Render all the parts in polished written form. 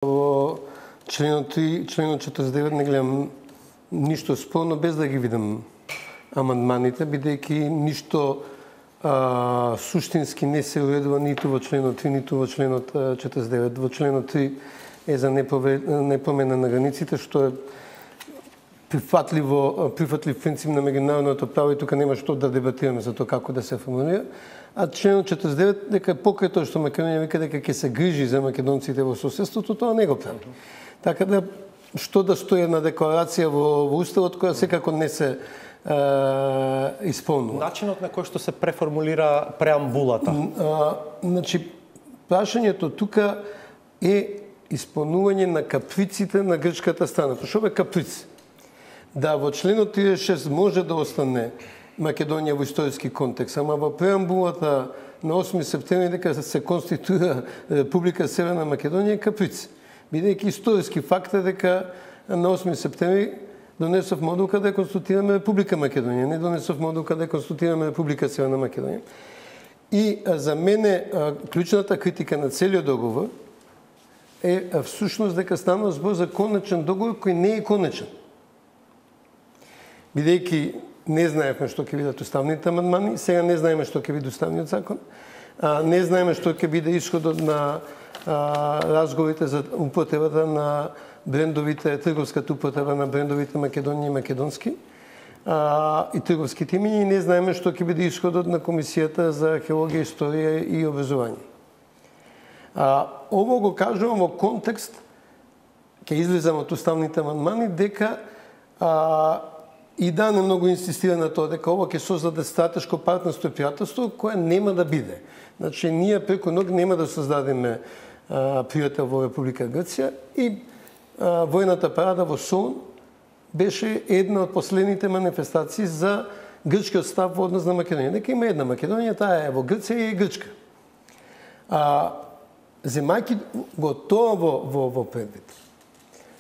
Во членот 3, членот 49 не гледам ништо спорно без да ги видам амандманите, бидејќи ништо суштински не се уредува ниту во членот 3, ниту во членот 49. Во членот 3 е за непромена на границите, што е прифатлив принцип на меѓународното право и тука нема што да дебатираме за тоа како да се формулира. А членот 49 дека покрај тоа што Македонија вика дека ќе се грижи за македонците во соседството, тоа не го прави. Така да што да стои една декларација во уставот која секако не се исполнува. Начинот на кој што се преформулира преамбулата. Значи прашањето тука е исполнување на каприците на грчката страна. Што бе каприц? Да во членот 36 може да остане Македонија во историски контекст, ама во преамбулата на 8 септември дека се конституира Република Северна Македонија е каприц. Бидејќи историски факт е дека на 8 септември донесовме одлука да конституираме Република Македонија, не донесовме одлука да конституираме Република Северна Македонија. И за мене клучната критика на целиот договор е всушност дека станува збор за конечен договор кој не е конечен. Бидејќи не знаевме што ќе бидат уставните амандмани, сега не знаеме што ќе биде уставниот закон, не знаеме што ќе биде исходот на разговорите за употребата на брендовите, трговската употреба на брендовите Македонија и македонски и трговските имиња, и не знаеме што ќе биде исходот на Комисијата за археологија, историја и образование. Ово го кажувам во контекст, ќе излезам од уставните амандмани, дека и да не многу инсистира на тоа дека ова ќе создаде стратешко партнерство и пријателство кое нема да биде. Значи ние преку ног нема да создадеме пријател во Република Грција и војната парада во Солун беше една од последните манифестации за грчкиот став во однос на Македонија. Дека има една Македонија, таа е во Грција и е грчка. Земајки го тоа во предвид.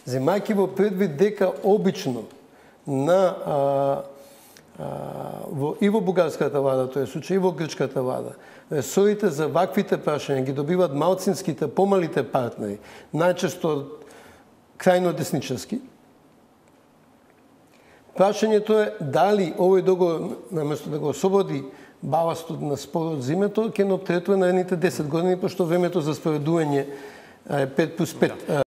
Земајки во предвид дека обично и во бугарската влада, тој случај, и во грчката влада, ресорите за ваквите прашања ги добиваат малцинските, помалите партнери, најчесто крајно десничарски. Прашањето е дали овој договор, наместо да го ослободи баластот на спорот за името, ќе не оптеретува наредните 10 години, пошто времето за спроведување е 5+5.